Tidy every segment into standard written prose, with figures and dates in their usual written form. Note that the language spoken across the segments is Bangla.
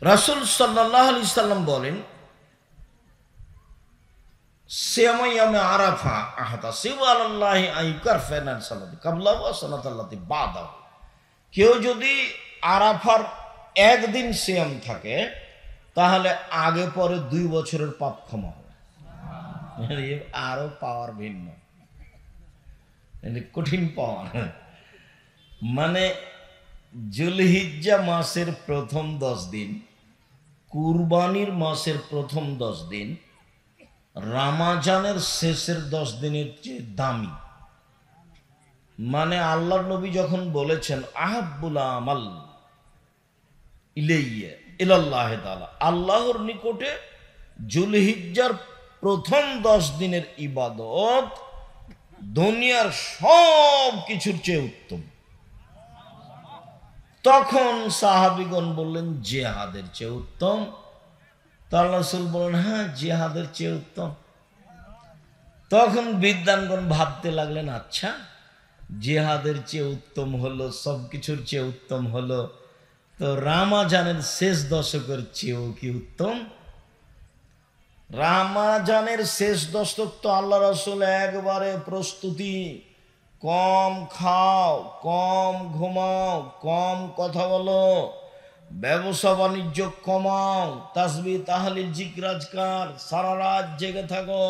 রাসূল সাল্লাল্লাহু আলাইহি সাল্লাম বলেন, সিয়ামু ইয়ামে আরাফা আহতাসিবু আলাল্লাহি আইকারফানা সালাতি কাবলাহু ওয়া সালাতাল্লাতি বাদাহু। কেউ যদি আরাফার একদিন সিয়াম থাকে তাহলে আগে পরে 2 বছরের পাপ ক্ষমা হবে। আরো পাওয়ার ভিন্ন, কঠিন পাওয়ার। মানে জুলহিজ্জা মাসের প্রথম 10 দিন, কুরবানির মাসের প্রথম 10 দিন, রামাজানের শেষের 10 দিনের চেয়ে দামি। মানে আল্লাহর নবী যখন বলেছেন আহাব্বুল আমাল ইলাইয়া ইলাল্লাহ তাআলা, আল্লাহর নিকটে জুলহিজ্জার প্রথম 10 দিনের ইবাদত দুনিয়ার সব কিছুর চেয়ে উত্তম। তখন সাহাবীগণ বললেন জিহাদের চেয়ে উত্তম। তা আল্লাহ রাসূল বলেন হ্যাঁ জিহাদের চেয়ে উত্তম। তখন বিদ্বানগণ ভাবতে লাগলেন, আচ্ছা জিহাদের চেয়ে উত্তম হলো, সব কিছুর চেয়ে উত্তম হলো, তো রামাজানের শেষ দশকের চেয়েও কি উত্তম? রামাজানের শেষ দশক তো আল্লাহ রাসূল একবারে প্রস্তুতি, কম খাও, কম ঘুমাও, কম কথা বলো, ব্যবসা বাণিজ্য কমাও, তাসবিহ তাহলিল জিকির আজকার, সারা রাত জেগে থাকো,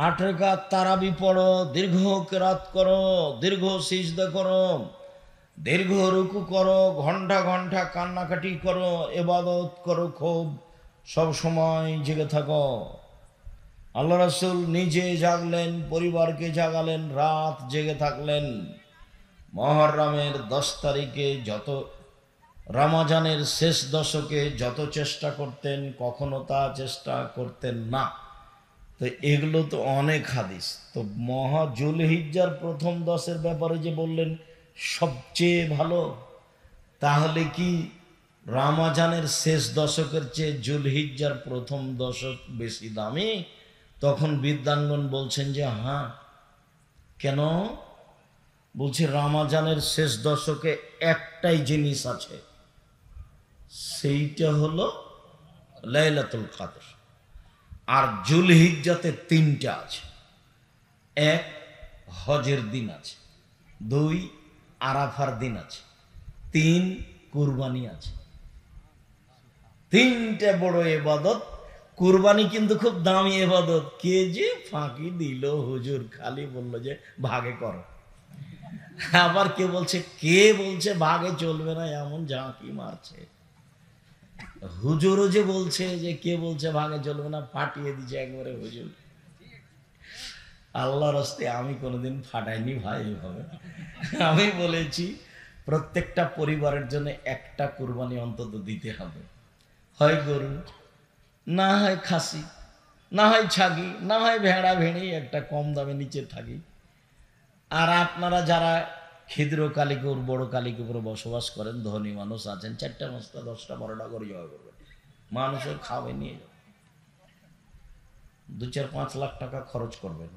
8 রাকাত তারাবি পড়ো, দীর্ঘ কেরাত করো, দীর্ঘ সিজদা করো, দীর্ঘ রুকু করো, ঘন্টা ঘন্টা কান্নাকাটি করো, ইবাদত করো, খুব সব সময় জেগে থাকো। আল্লাহ রাসূল নিজে জাগলেন, পরিবারকে জাগালেন, রাত জেগে থাকলেন। মুহররমের 10 তারিখে যত, রমজানের শেষ দশকে যত চেষ্টা করতেন কখনো তা চেষ্টা করতেন না। তো এগুলো তো অনেক হাদিস। তো মহা জুলহিজ্জার প্রথম 10-এর ব্যাপারে যে বললেন সবচেয়ে ভালো, তাহলে কি রমজানের শেষ দশকের চেয়ে জুলহিজ্জার প্রথম দশক বেশি দামি? তখন বিদ্বানগণ বলছেন যে হ্যাঁ। কেন? বলছে রমজানের শেষ দশকে একটাই জিনিস আছে, সেইটা হলো লাইলাতুল কদর। আর জুলহিজ্জাতে 3টা আছে। 1 হজের দিন আছে, 2 আরাফার দিন আছে, 3 কুরবানি আছে। 3টে বড় ইবাদত। কুরবানি কিন্তু খুব দামি ইবাদত। কে যে ফাঁকি দিল হুজুর, খালি বলল যে ভাগে করো। আবার কে বলছে ভাগে চলবে না, এমন ঝাঁকি মারছে। হুজুরও যে বলছে যে কে বলছে ভাগে চলবে না, ফাটিয়ে দিচ্ছে একবারে হুজুর। আল্লাহর রাস্তে আমি কোনোদিন ফাটাইনি ভাই এভাবে। আমি বলেছি প্রত্যেকটা পরিবারের জন্য একটা কুরবানি অন্তত দিতে হবে, হয় গরু, না হয় খাসি, না হয় ছাগি, না হয় ভেড়া ভেড়ি, একটা কম দামে নিচে থাকি। আর আপনারা যারা ক্ষুদ্র কালিকুর বড় কালিকুপুরে বসবাস করেন, ধনী মানুষ আছেন, 4টা 5টা 10টা 12টা করে জয় করবেন, মানুষের খাবে নিয়ে যাবেন, 2-4-5 লাখ টাকা খরচ করবেন।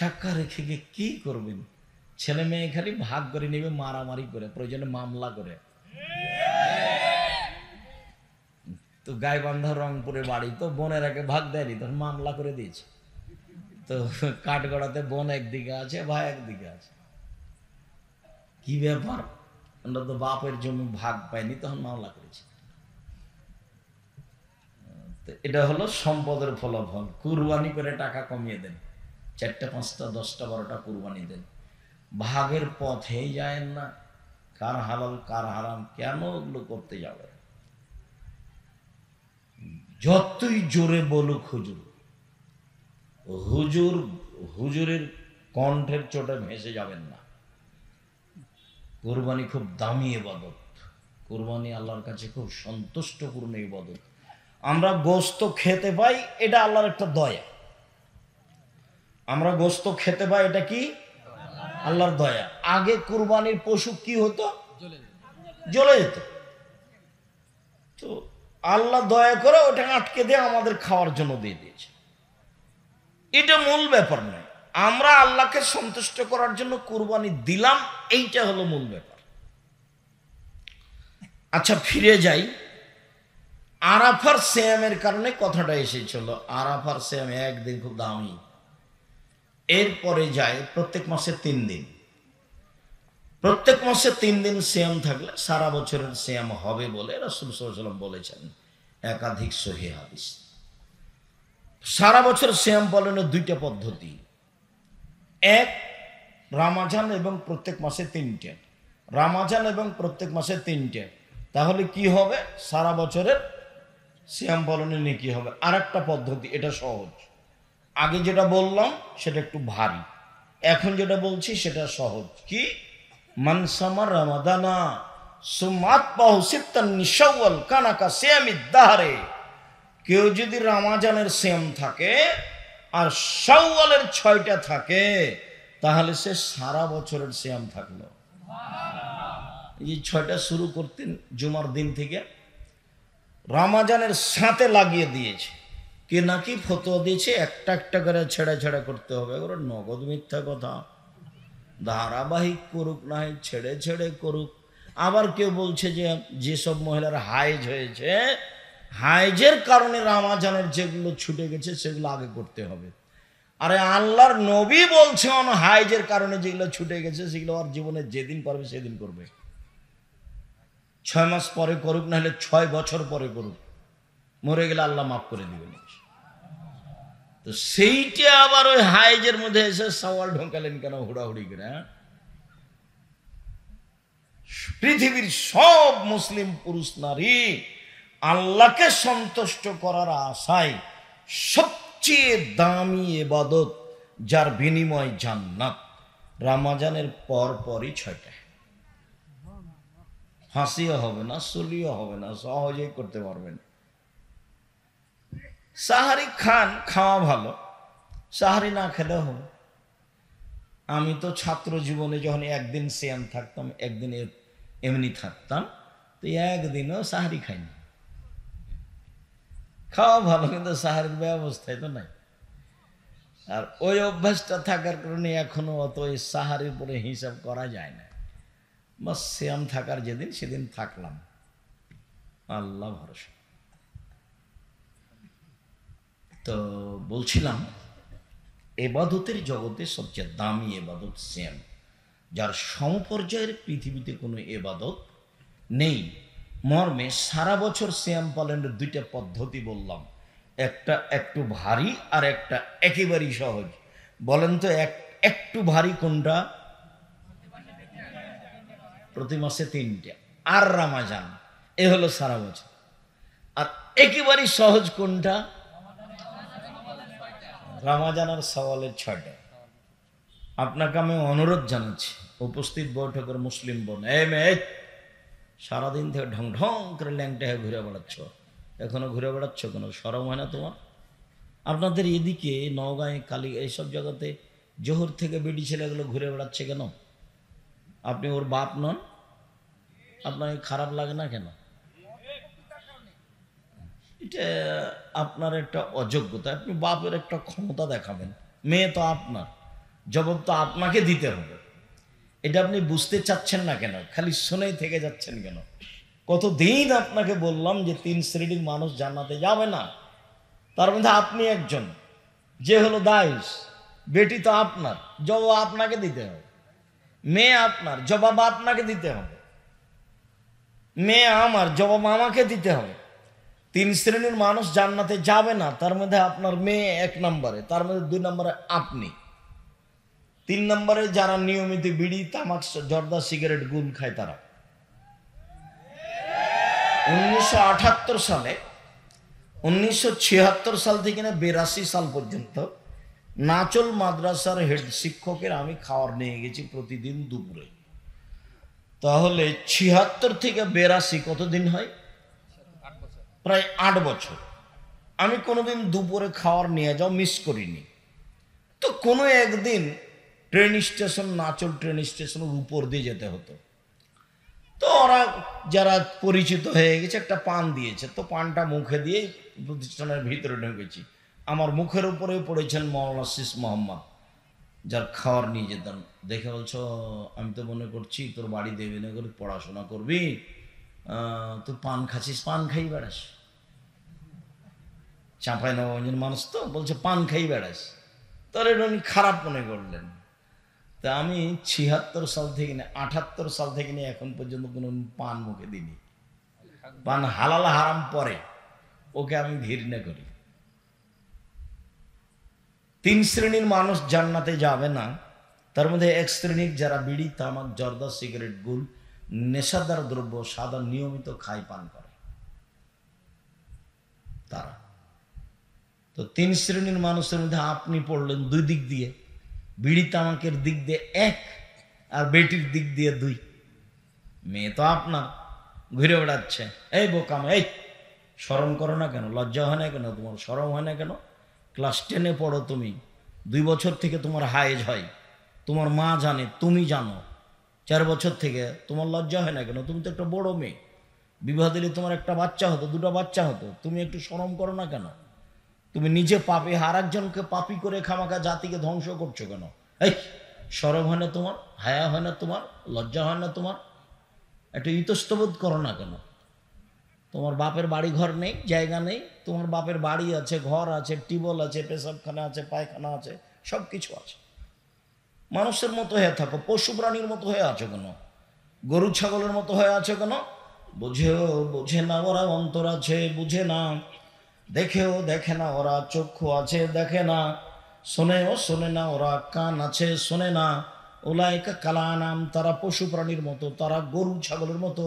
টাকা রেখে গিয়ে কি করবেন? ছেলে মেয়ে খালি ভাগ করে নেবে, মারামারি করে, প্রয়োজনে মামলা করে। তো গাইবান্ধা রংপুরে বাড়ি, তো বোনের আগে ভাগ দেয়নি, তখন মামলা করে দিয়েছে। তো কাঠগড়াতে বোন একদিকে আছে, ভাই একদিকে আছে। কি ব্যাপার, আমরা তো বাপের জমি ভাগ পাইনি, তখন মামলা করেছি। তো এটা হলো সম্পদের ফলাফল। কুরবানি করে টাকা কমিয়ে দেন, 4টা 5টা 10টা 12টা কুরবানি দেন, ভাগের পথেই যায়েন না। কার হালাল কার হারাম, কেন ওগুলো করতে যাবে? যতই জোরে বলুক হুজুরের কণ্ঠের চোটে ভেসে যাবেন না। কুরবানি খুব দামি ইবাদত। কুরবানি আল্লাহর কাছে খুব সন্তুষ্টপূর্ণ ইবাদত। আমরা গোশত খেতে পাই, এটা আল্লাহর একটা দয়া। আমরা গোশত খেতে পাই, এটা কি? আল্লাহর দয়া। আগে কুরবানির পশু কি হতো? জ্বলে যেত। তো আল্লাহ দয়া করে ওটা আটকে দিয়ে আমাদের খাওয়ার জন্য দিয়ে দিয়েছে। এটা মূল ব্যাপার নয়। আমরা আল্লাহকে সন্তুষ্ট করার জন্য কুরবানি দিলাম, এইটা হলো মূল ব্যাপার। আচ্ছা, ফিরে যাই। আরাফার সিয়ামের কারণে কথাটা এসেছিল। আরাফার সিয়াম একদিন খুব দামি। এরপরে যায় প্রত্যেক মাসে 3 দিন। প্রত্যেক মাসে 3 দিন সিয়াম থাকলে সারা বছরের সিয়াম হবে বলে রাসূল সাল্লাল্লাহু আলাইহি ওয়াসাল্লাম বলেছেন। একাধিক সহিহ হাদিস। সারা বছর সিয়াম পালনের 2টা পদ্ধতি। এক, রমজান এবং প্রত্যেক মাসে 3টে। রমজান এবং প্রত্যেক মাসে 3টে। তাহলে কি হবে? সারা বছরের সিয়াম পালনের নেকি হবে। আরেকটা পদ্ধতি, এটা সহজ। আগে যেটা বললাম সেটা একটু ভারী, এখন যেটা বলছি সেটা সহজ। কি? মান সামা রমাদানা সুমাতবাহু সিত্তান মিন শাওয়াল কানা কা সিয়ামিদ দাহরে। কেউ যদি রমজানের সিয়াম থাকে আর শাওয়ালের 6টা থাকে, তাহলে সে সারা বছরের সিয়াম থাকলো। এই 6টা শুরু করতেন জুমার দিন থেকে, রমজানের সাথে লাগিয়ে দিয়েছে। কে নাকি ফতোয়া দিয়েছে একটা একটা করে ছেড়ে ছেড়ে করতে হবে। ওরা নগদ মিথ্যা কথা। ধারাবাহিক করুক, না হয় ছেড়ে ছেড়ে করুক। আবার কেউ বলছে যে যেসব মহিলার হাইজ হয়েছে, হাইজের কারণে রমজানের যেগুলো ছুটে গেছে সেগুলো আগে করতে হবে। আরে আল্লাহর নবী বলছেন হাইজের কারণে যেগুলো ছুটে গেছে সেগুলো আর জীবনে যেদিন পারবে সেদিন করবে। 6 মাস পরে করুক, না হলে 6 বছর পরে করুক, মরে গেলে আল্লাহ মাফ করে দিবেন। তো সেইটা আবার ওই হাইজের মধ্যে এসে সওয়াল ঢোকালেন কেন হুড়াহুড়ি করে? পৃথিবীর সব মুসলিম পুরুষ নারী আল্লাহকে সন্তুষ্ট করার আশায় সবচেয়ে দামি ইবাদত, যার বিনিময় জান্নাত, রমজানের পর পরই 6টা। ফাঁসিও হবে না, চুলিও হবে না, সহজেই করতে পারবেন। সাহারি খান, খাওয়া ভালো, সাহারি না খেলেও হবে। আমি তো ছাত্র জীবনে যখন একদিন সিয়াম থাকতাম, একদিন এমনি থাকতাম, তো একদিনও সাহারি খাইনি। খাওয়া ভালো, কিন্তু সাহারির ব্যবস্থায় তো নাই। আর ওই অভ্যাসটা থাকার কারণে এখনো অত ওই সাহারির পরে হিসাব করা যায় না। বাস সিয়াম থাকার যেদিন সেদিন থাকলাম, আল্লাহ ভরসা। তো বলছিলাম, এবাদতের জগতে সবচেয়ে দামি এবাদত সিয়াম, যার সমপর্যায়ের পৃথিবীতে কোনো এবাদত নেই। মর্মে সারা বছর সিয়াম পালনের 2টা পদ্ধতি বললাম, একটা একটু ভারী আর একটা একেবারেই সহজ। বলেন তো একটু ভারী কোনটা? প্রতি মাসে 3টে আর রমজান, এ হলো সারা বছর। আর একেবারেই সহজ কোনটা? রমজান আর শাওয়ালের 6টা। আপনাকে আমি অনুরোধ জানাচ্ছি, উপস্থিত বৈঠকের মুসলিম বোন, এই মেয়ে, সারাদিন থেকে ঢং ঢং করে ল্যাংটা হয়ে ঘুরে বেড়াচ্ছ, এখনো ঘুরে বেড়াচ্ছ কেন? শরম হয় না তোমার? আপনাদের এদিকে নওগাঁয়, কালী, এইসব জায়গাতে জোহর থেকে বেডি ছেলেগুলো ঘুরে বেড়াচ্ছে কেন? আপনি ওর বাপ নন? আপনার খারাপ লাগে না কেন? এটা আপনার একটা অযোগ্যতা। আপনি বাপের একটা ক্ষমতা দেখাবেন, মেয়ে তো আপনার, জবাব তো আপনাকে দিতে হবে। এটা আপনি বুঝতে চাচ্ছেন না কেন? খালি শুনেই থেকে যাচ্ছেন কেন? কতদিন আপনাকে বললাম যে 3 শ্রেণীর মানুষ জান্নাতে যাবে না, তার মধ্যে আপনি একজন, যে হলো দাইশ। বেটি তো আপনার, জবাব আপনাকে দিতে হবে। মেয়ে আপনার, জবাব আপনাকে দিতে হবে। মেয়ে আমার, জবাব আমাকে দিতে হবে। 3 শ্রেণীর মানুষ জান্নাতে যাবে না, তার মধ্যে আপনার মেয়ে 1 নম্বরে, তার মধ্যে 2 নম্বরে আপনি, 3 নম্বরে যারা নিয়মিত বিড়ি, তামাক, জর্দা, সিগারেট, গুল খায় তারা। 1978 সালে, 1976 সাল থেকে 82 সাল পর্যন্ত নাচল মাদ্রাসার হেড শিক্ষকের আমি খাওয়ার নিয়ে গেছি প্রতিদিন দুপুরে। তাহলে 76 থেকে 82 কতদিন হয়? প্রায় 8 বছর। আমি কোনোদিন দুপুরে খাওয়ার নিয়ে যাও মিস করিনি। তো কোনো একদিন ট্রেন স্টেশন, নাচল ট্রেন স্টেশনের উপর দিয়ে যেতে হতো। তো ওরা যারা পরিচিত হয়ে গেছে একটা পান দিয়েছে, তো পানটা মুখে দিয়ে প্রতিষ্ঠানের ভিতরে ঢুকেছি। আমার মুখের উপরে পড়েছেন মৌলানা শীষ মোহাম্মদ, যার খাওয়ার নিয়ে যেতাম। দেখে বলছো, আমি তো মনে করছি তোর বাড়ি দেবে না করে পড়াশোনা করবি, তুই পান খাচ্ছিস, পান খাই বেড়াস। চাঁপাইনবাবগঞ্জের মানুষ তো বলছে পান খাই বেড়াস, তার এটা উনি খারাপ মনে করলেন। তা আমি ৭৬ সাল থেকে নিয়ে ৭৮ সাল থেকে নিয়ে এখন পর্যন্ত কোনো পান মুখে দিইনি। পান হালাল হারাম পরে, ওকে আমি ঘৃণা করি। ৩ শ্রেণীর মানুষ জান্নাতে যাবে না, তার মধ্যে ১ শ্রেণীর যারা বিড়ি, তামাক, জর্দা, সিগারেট, গুল, নেশাদার দ্রব্য সাদা নিয়মিত খায়, পান করে তারা। তো ৩ শ্রেণীর মানুষের মধ্যে আপনি পড়লেন ২ দিক দিয়ে, বিড়ি তামাকের দিক দিয়ে ১ আর বেটির দিক দিয়ে ২। মেয়ে তো আপনার ঘুরে বেড়াচ্ছে, এই বোকাম, এই শরম করো না কেন, লজ্জা হয় না কেন, তোমার শরম হয় না কেন? ক্লাস 10-এ পড়ো তুমি, 2 বছর থেকে তোমার হায়েজ হয়, তোমার মা জানে, তুমি জানো, 4 বছর থেকে তোমার লজ্জা হয় না কেন? তুমি তো একটা বড় মেয়ে, বিবাহ দিলে তোমার একটা বাচ্চা হতো, 2টা বাচ্চা হতো, তুমি একটু শরম করো না কেন? তুমি নিজে পাপী, আর একজনকে পাপী করে খামাখা জাতিকে ধ্বংস করছো কেন? এই শরম হয় না তোমার, হায়া হয় না তোমার, লজ্জা হয় না তোমার? একটু ইতস্তবোধ করো না কেন? তোমার বাপের বাড়ি ঘর নেই, জায়গা নেই, তোমার বাপের বাড়ি আছে, ঘর আছে, টিউবওয়েল আছে, পেশাবখানা আছে, পায়খানা আছে, সব কিছু আছে। মানুষের মতো হয়ে থাকো, পশু প্রাণীর মতো হয়ে আছো কেন? গরু ছাগলের মতো হয়ে আছো কেন? বুঝেও বুঝে না ওরা, অন্তর আছে বুঝে না, দেখেও দেখে না ওরা, চক্ষু আছে দেখে না, শোনেও শোনে না ওরা, কান আছে শোনে না। উলাইকা কালানাম, তারা পশু প্রাণীর মতো, তারা গরু ছাগলের মতো,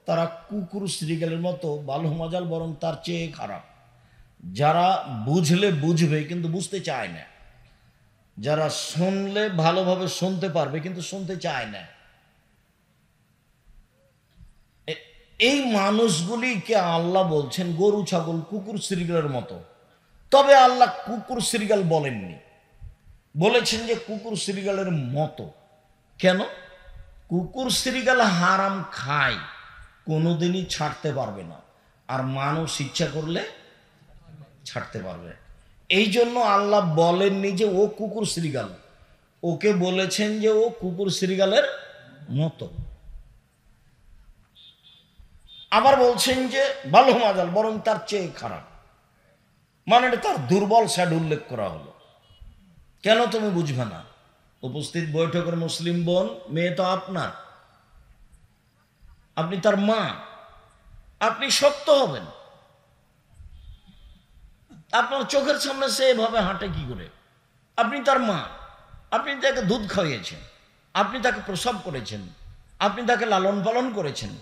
তারা কুকুর শ্রীগালের মতো, বালহমাজাল বরং তার চেয়ে খারাপ। যারা বুঝলে বুঝবে কিন্তু বুঝতে চায় না, যারা শুনলে ভালোভাবে শুনতে পারবে কিন্তু শুনতে চায় না, এই মানুষগুলিকে আল্লাহ বলছেন গরু ছাগল কুকুর শ্রীগালের মতো। তবে আল্লাহ কুকুর শ্রীগাল বলেননি, বলেছেন যে কুকুর শ্রীগালের মতো। কেন? কুকুর শ্রীগাল হারাম খায়, কোনোদিনই ছাড়তে পারবে না, আর মানুষ ইচ্ছা করলে ছাড়তে পারবে। এই জন্য আল্লাহ বলেননি যে ও কুকুর শ্রীগাল, ওকে বলেছেন যে ও কুকুর শ্রীগালের মতো। আবার বলছেন যে বালহমাজাল বরং তার চেয়ে খারাপ, মানে তার দুর্বল সাইড উল্লেখ করা হলো। কেন তুমি বুঝবে না? উপস্থিত বৈঠকের মুসলিম বোন, মেয়ে তো আপনার, আপনি তার মা, আপনি শক্ত হবেন। আপনার চোখের সামনে সে এভাবে হাঁটে কি করে? আপনি তার মা, আপনি তাকে দুধ খাইয়েছেন, আপনি তাকে প্রসব করেছেন, আপনি তাকে লালন পালন করেছেন,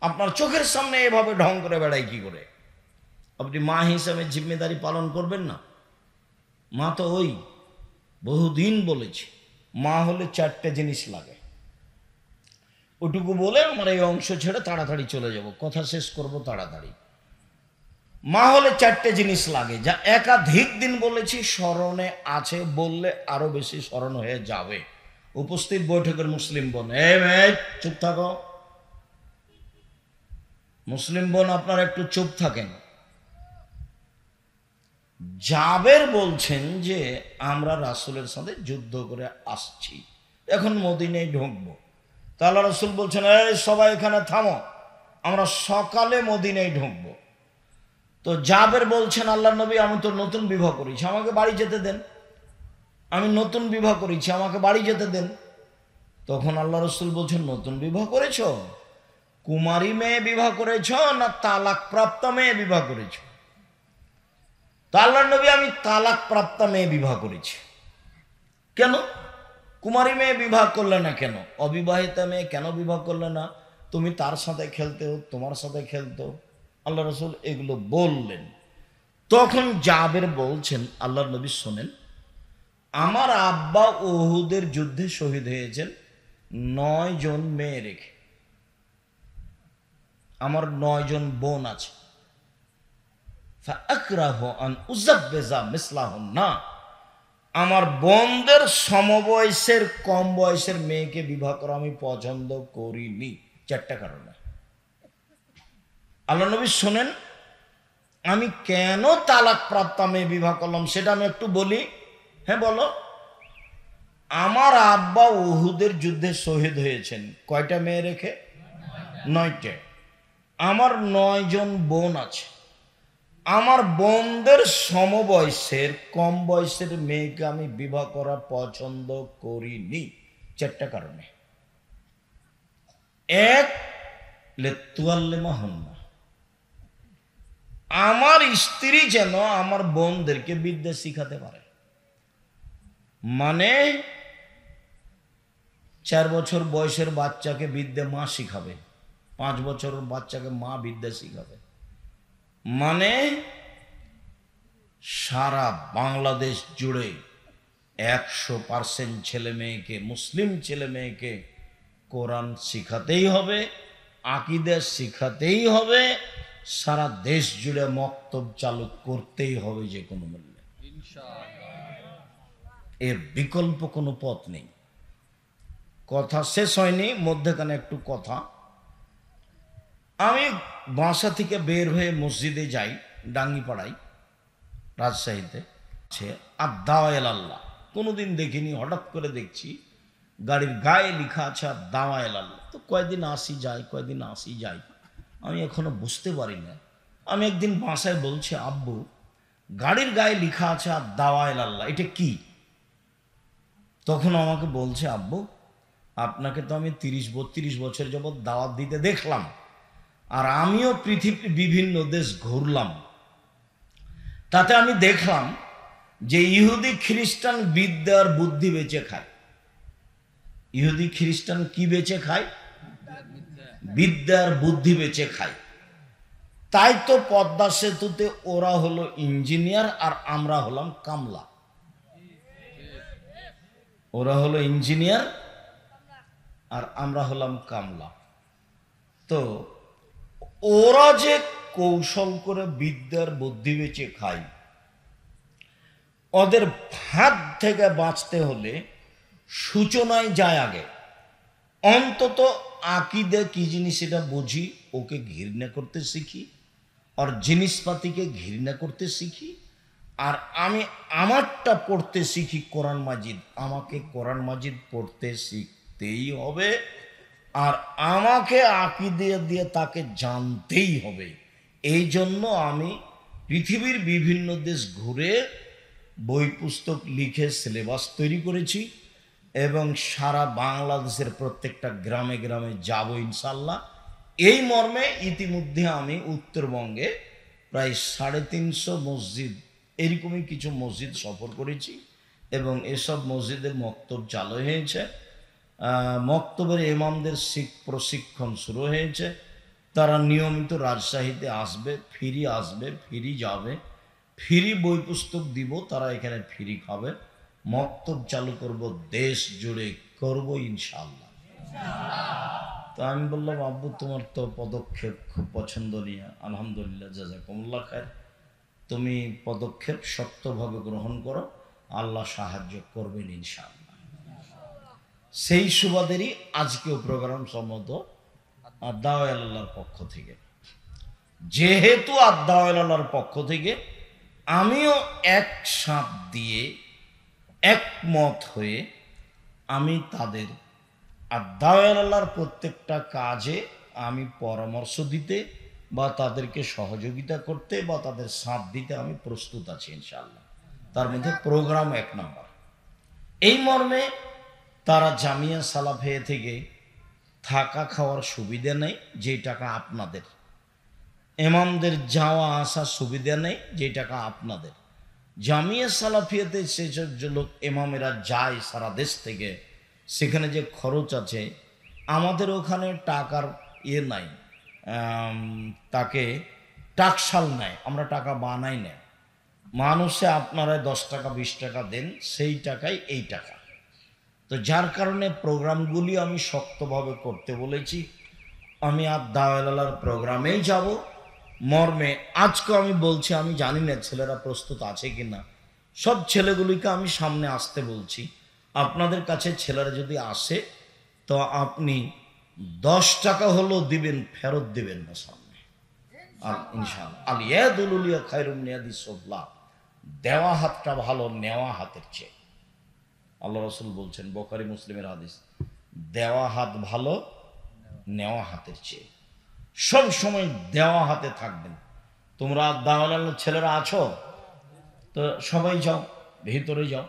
আপনার চোখের সামনে এভাবে ঢং করে বেড়ায় কি করে? আপনি মা হিসাবে জিম্মেদারি পালন করবেন না? মা তো ওই বহুদিন বলেছি, মা হলে 4টে জিনিস লাগে। ওটুকু বলে আমার এই অংশ ছেড়ে তাড়াতাড়ি চলে যাব, কথা শেষ করব তাড়াতাড়ি। মা হলে 4টে জিনিস লাগে, যা একাধিক দিন বলেছি, স্মরণে আছে, বললে আরো বেশি স্মরণ হয়ে যাবে। উপস্থিত বৈঠকের মুসলিম বোন, চুপ থাকো। মুসলিম বোন আপনারা একটু চুপ থাকেন। জাবের বলছেন যে আমরা রাসূলের সাথে যুদ্ধ করে আসছি, এখন মদিনায় ঢুকবো। তা আল্লাহ রাসূল বলছেন, এই সবাই এখানে থামো, আমরা সকালে মদিনায় ঢুকবো। তো জাবের বলছেন, আল্লাহ নবী আমি তো নতুন বিবাহ করেছি, আমাকে বাড়ি যেতে দেন, আমি নতুন বিবাহ করেছি, আমাকে বাড়ি যেতে দেন। তখন আল্লাহ রাসূল বলছেন, নতুন বিবাহ করেছ? কুমারী মেয়ে বিবাহ করেছ না তালাক প্রাপ্ত মেয়ে বিবাহ করেছ? তা আল্লাহর নবী আমি তালাক প্রাপ্ত মেয়ে বিবাহ করেছি। কেন কুমারী মেয়ে বিবাহ করলে না? কেন অবিবাহিতা মেয়ে কেন বিবাহ করলে না? তুমি তার সাথে খেলতে, তোমার সাথে খেলতো। আল্লাহ রাসূল এগুলো বললেন। তখন জাবের বলছেন, আল্লাহর নবী শোনেন, আমার আব্বা উহুদের যুদ্ধে শহীদ হয়েছেন 9 জন মেয়ে রেখে, আমার 9 জন বোন আছে। আমার বোনদের সমবয়সের কম বয়সের মেয়েকে বিবাহ করা আমি পছন্দ করিনি, 4টা কারণে। আল্লাহ নবী শোনেন, আমি কেন তালাক প্রাপ্ত মেয়ে বিবাহ করলাম সেটা আমি একটু বলি। হ্যাঁ বলো। আমার আব্বা উহুদের যুদ্ধে শহীদ হয়েছেন কয়টা মেয়ে রেখে? 9টে। আমার 9 জন বোন আছে। আমার বোনদের সমবয়সের কম বয়সের মেয়েকে আমি বিবাহ করা পছন্দ করিনি 4টা কারণে। এক, লেতুয়াল্লেমা হন না, আমার স্ত্রী যেন আমার বোনদেরকে বিদ্যা শিখাতে পারে। মানে 4 বছর বয়সের বাচ্চাকে বিদ্যা মা শিখাবে, 5 বছরের বাচ্চাকে মা বিদ্যা শিখাবে। মানে সারা বাংলাদেশ জুড়ে 100% ছেলে মেয়েকে, মুসলিম ছেলে মেয়েকে কোরআন শিখাতেই হবে, আকীদা শিখাতেই হবে, সারা দেশ জুড়ে মক্তব চালু করতেই হবে যে কোনো মূল্যে। এর বিকল্প কোনো পথ নেই। কথা শেষ হয়নি, মধ্যখানে একটু কথা। আমি বাসা থেকে বের হয়ে মসজিদে যাই, ডাঙ্গিপাড়ায়, রাজশাহীতে। সে আদ-দাওয়া আল্লাহ, কোনোদিন দেখিনি, হঠাৎ করে দেখছি গাড়ির গায়ে লেখা আছে আদ-দাওয়া আল্লাহ। তো কয়দিন আসি যাই, কয়দিন আসি যাই, আমি এখনো বুঝতে পারি না। আমি একদিন বাসায় বলছি, আব্বু গাড়ির গায়ে লেখা আছে আদ-দাওয়া আল্লাহ, এটা কি? তখন আমাকে বলছে, আব্বু আপনাকে তো আমি 30-32 বছর যাবৎ দাওয়াত দিতে দেখলাম, আর আমিও পৃথিবীর বিভিন্ন দেশ ঘুরলাম, তাতে আমি দেখলাম যে ইহুদি খ্রিস্টান বিদ্যা আর বুদ্ধি বেচে খায়। ইহুদি খ্রিস্টান কি বেচে খায়? বিদ্যা আর বুদ্ধি বেচে খায়। তাই তো পদ্মা সেতুতে ওরা হলো ইঞ্জিনিয়ার আর আমরা হলাম কামলা। ওরা হলো ইঞ্জিনিয়ার আর আমরা হলাম কামলা। তো ওরা যে কৌশল করে বিদ্যার বুদ্ধি বেচে খায়, ওদের হাত থেকে বাঁচতে হলে সূচনায় যায় আগে। অন্তত আকীদা কি জিনিস এটা বুঝি, ওকে ঘৃণা করতে শিখি, আর জিনিসপাতিকে ঘৃণা করতে শিখি। আর আমি আমারটা পড়তে শিখি কোরআন মাজিদ। আমাকে কোরআন মাজিদ পড়তে শিখতেই হবে, আর আমাকে আকীদা দিয়ে তাকে জানতেই হবে। এই জন্য আমি পৃথিবীর বিভিন্ন দেশ ঘুরে বই পুস্তক লিখে সিলেবাস তৈরি করেছি, এবং সারা বাংলাদেশের প্রত্যেকটা গ্রামে গ্রামে যাব ইনশাল্লাহ। এই মর্মে ইতিমধ্যে আমি উত্তরবঙ্গে প্রায় 350 মসজিদ, এরকমই কিছু মসজিদ সফর করেছি, এবং এসব মসজিদের মক্তব চালু হয়েছে। মক্তবের ইমামদের প্রশিক্ষণ শুরু হয়েছে। তারা নিয়মিত রাজশাহীতে আসবে, ফ্রি যাবে, ফ্রি বই পুস্তক দিব, তারা এখানে ফ্রি খাবে। মক্তব চালু করব দেশ জুড়ে, করব ইনশাআল্লাহ। তো আমি বললাম, আব্বু তোমার তো পদক্ষেপ খুব পছন্দনীয়, আলহামদুলিল্লাহ, জাযাকুমুল্লাহ খায়ের। তুমি পদক্ষেপ শক্তভাবে গ্রহণ করো, আল্লাহ সাহায্য করবেন ইনশাআল্লাহ। সেই সুবাদেরই আজকেও প্রোগ্রাম সম্মত আদ-দাওয়া আল্লাহর পক্ষ থেকে। যেহেতু আদ-দাওয়া আল্লাহর পক্ষ থেকে আমিও এক সাথ দিয়ে একমত হয়ে আমি তাদের আদ-দাওয়া আল্লাহর প্রত্যেকটা কাজে আমি পরামর্শ দিতে বা তাদেরকে সহযোগিতা করতে বা তাদের সাথ দিতে আমি প্রস্তুত আছি ইনশাআল্লাহ। তার মধ্যে প্রোগ্রাম 1 নম্বর। এই মর্মে তারা জামিয়া সালাফিয়া থেকে থাকা খাওয়ার সুবিধা নেই, যে টাকা আপনাদের। ইমামদের যাওয়া আসার সুবিধা নেই, যে টাকা আপনাদের। জামিয়া সালাফিয়াতে সেসব যে লোক ইমামেরা যায় সারা দেশ থেকে, সেখানে যে খরচ আছে, আমাদের ওখানে টাকার নাই, তাকে টাকশাল নেয়, আমরা টাকা বানাই না। মানুষে আপনারা 10 টাকা 20 টাকা দেন, সেই টাকাই এই টাকা। তো যার কারণে প্রোগ্রামগুলি আমি শক্তভাবে করতে বলেছি। আমি আদ-দাওয়া আল্লাহর প্রোগ্রামেই যাব মর্মে আজকে আমি বলছি, আমি জানি না ছেলেরা প্রস্তুত আছে কিনা। সব ছেলেগুলিকে আমি সামনে আসতে বলছি। আপনাদের কাছে ছেলেরা যদি আসে তো আপনি 10 টাকা হলেও দিবেন, ফেরত দিবেন না সামনে, আর ইনশাআল্লাহ। আল ইয়াদুল খায়রুম মিন ইয়াদিস সুফলা, দেওয়া হাতটা ভালো নেওয়া হাতের চেয়ে। আল্লাহ রাসূল বলছেন, বুখারী মুসলিমের হাদিস, দেওয়া হাত ভালো নেওয়া হাতের চেয়ে। সব সময় দেওয়া হাতে থাকবেন। তোমরা দাওয়ালার ছেলেরা আছো তো সবাই যাও, ভিতরে যাও।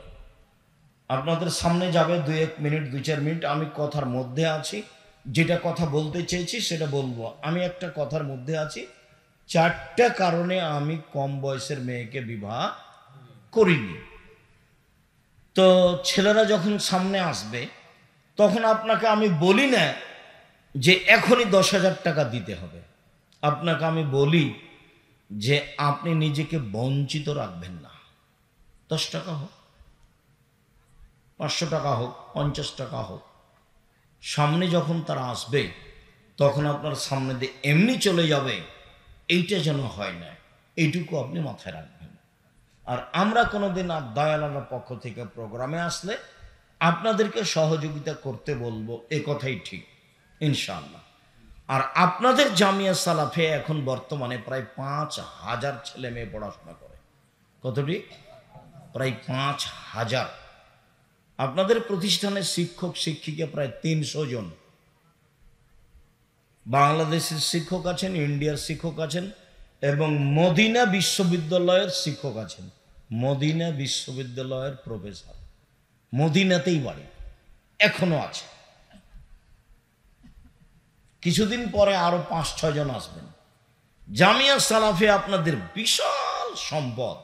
আপনাদের সামনে যাবে 2-1 মিনিট 2-4 মিনিট। আমি কথার মধ্যে আছি, যেটা কথা বলতে চেয়েছি সেটা বলবো। আমি একটা কথার মধ্যে আছি। 4টা কারণে আমি কম বয়সের মেয়েকে বিবাহ করিনি। তো ছেলেরা যখন সামনে আসবে তখন আপনাকে আমি বলি না যে এখনই 10,000 টাকা দিতে হবে। আপনাকে আমি বলি যে আপনি নিজেকে বঞ্চিত রাখবেন না। 10 টাকা হোক, 500 টাকা হোক, 50 টাকা হোক, সামনে যখন তারা আসবে তখন আপনার সামনে দিয়ে এমনি চলে যাবে, এইটা যেন হয় না, এইটুকু আপনি মাথায় রাখবেন। আর আমরা কোনোদিন দয়ালার পক্ষ থেকে প্রোগ্রামে আসলে আপনাদেরকে সহযোগিতা করতে বলবো, এ কথাই ঠিক ইনশাআল্লাহ। আর আপনাদের জামিয়া সালাফে এখন বর্তমানে প্রায় 5,000 ছেলে মেয়ে পড়াশোনা করে। কতটি? প্রায় 5,000। আপনাদের প্রতিষ্ঠানের শিক্ষক শিক্ষিকা প্রায় 300 জন। বাংলাদেশের শিক্ষক আছেন, ইন্ডিয়ার শিক্ষক আছেন এবং মদিনা বিশ্ববিদ্যালয়ের শিক্ষক আছেন। মদিনা বিশ্ববিদ্যালয়ের প্রফেসর, মদিনাতেই বাড়ি, এখনো আছে। কিছুদিন পরে আরো 5-6 জন আসবেন। জামিয়া সালাফে আপনাদের বিশাল সম্পদ।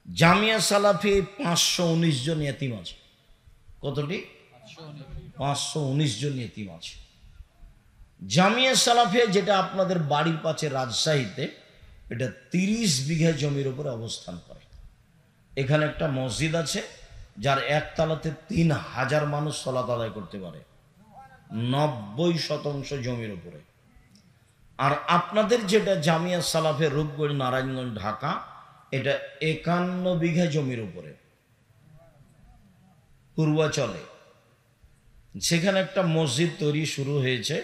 জামিয়া সালাফে 519 জন ইতিম আছে। কতটি? 519 জন ইতিম আছে। জামিয়া সালাফে যেটা আপনাদের বাড়ির পাশে রাজশাহীতে, এটা 30 বিঘা জমির উপরে অবস্থান করে। এখানে একটা মসজিদ আছে যার একতলাতে 3,000 মানুষ সালাত আদায় করতে পারে, 90% জমির উপরে। আর আপনাদের যেটা জামিয়া সালাফে রূপগঞ্জ নারায়ণগঞ্জ ঢাকা, এটা 51 বিঘা জমির উপরে পূর্বাচলে। সেখানে একটা মসজিদ তৈরি শুরু হয়েছে,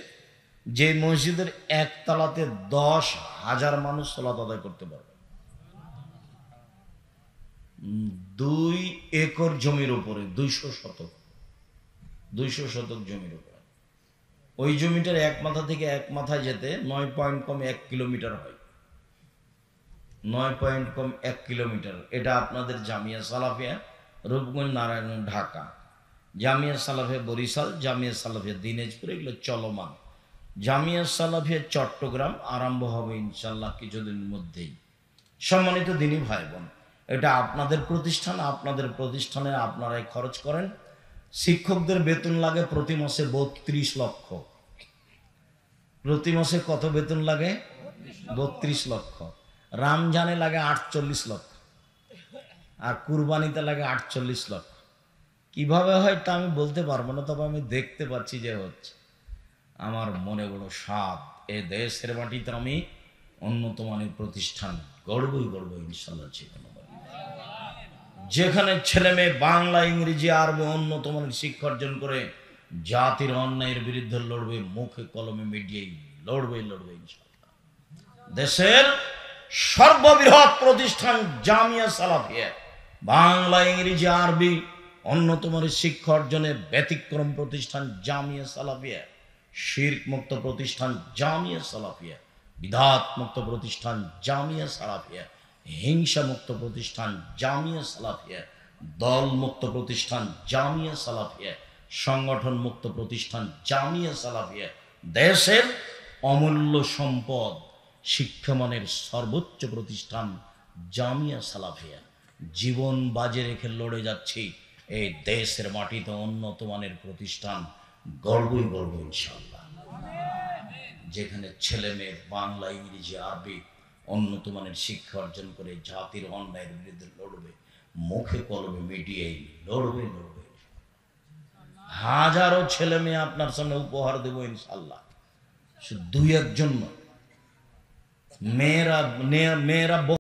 যে মসজিদের একতলাতে 10,000 মানুষ সালাত আদায় করতে পারবে। 2 একর জমির উপরে, 200 শতক জমির উপরে। ওই জমিটার এক মাথা থেকে এক মাথায় যেতে 9.1 কিলোমিটার হয়। 9.1 কিলোমিটার। এটা আপনাদের জামিয়া সালাফিয়া রূপগঞ্জ নারায়ণগঞ্জ ঢাকা, জামিয়া সালাফিয়া বরিশাল, জামিয়া সালাফিয়া দিনাজপুর, এগুলো চলমান। জামিয়া সালাফিয়া চট্টগ্রাম আরম্ভ হবে ইনশাল্লাহ কিছুদিনের মধ্যেই। সম্মানিত দিনী ভাই বোন, এটা আপনাদের প্রতিষ্ঠান, আপনাদের প্রতিষ্ঠানে আপনারাই খরচ করেন। শিক্ষকদের বেতন লাগে প্রতি মাসে 32 লক্ষ। প্রতি মাসে কত বেতন লাগে? 32 লক্ষ। রমজানে লাগে 48 লক্ষ, আর কুরবানিতে লাগে 48 লক্ষ। কিভাবে হয় তা আমি বলতে পারবো না, তবে আমি দেখতে পাচ্ছি যে হচ্ছে। আমার মনে বড় সাধ, এ দেশের মাটিতে আমি উন্নত মানের প্রতিষ্ঠান গড়বই ইনশাল্লাহ। যেখানে ছেলে মেয়ে বাংলা, ইংরেজি, আরবি উন্নত মানের শিক্ষা অর্জন করে জাতির অন্যায়ের বিরুদ্ধে লড়বে, মুখে কলমে মিডিয়ায় লড়বে ইনশাল্লাহ। দেশের সর্ববৃহৎ প্রতিষ্ঠান জামিয়া সালাফিয়া, বাংলা, ইংরেজি, আরবি উন্নত মানের শিক্ষা অর্জনে ব্যতিক্রম প্রতিষ্ঠান জামিয়া সালাফিয়া, শিরক মুক্ত প্রতিষ্ঠান জামিয়া সালাফিয়া, বিদাত মুক্ত প্রতিষ্ঠান জামিয়া সালাফিয়া, হিংসা মুক্ত প্রতিষ্ঠান জামিয়া সালাফিয়া, দল মুক্ত প্রতিষ্ঠান জামিয়া সালাফিয়া, সংগঠন মুক্ত প্রতিষ্ঠান জামিয়া সালাফিয়া। দেশের অমূল্য সম্পদ শিক্ষামানের সর্বোচ্চ প্রতিষ্ঠান জামিয়া সালাফিয়া। জীবন বাজে রেখে লড়ে যাচ্ছি এই দেশের মাটিতে উন্নত মানের প্রতিষ্ঠান গর্বই ইনশাআল্লাহ। যেখানে ছেলে মেয়ে বাংলা, ইংরেজি, আরবি উন্নত মানের শিক্ষা অর্জন করে জাতির অন্যায়ের বিরুদ্ধে লড়বে, মুখে কলমে মিডিয়ায় লড়বে। হাজারো ছেলে মেয়ে আপনার সামনে উপহার দেব ইনশাআল্লাহ। শুধু 2-1 জন মেয়েরা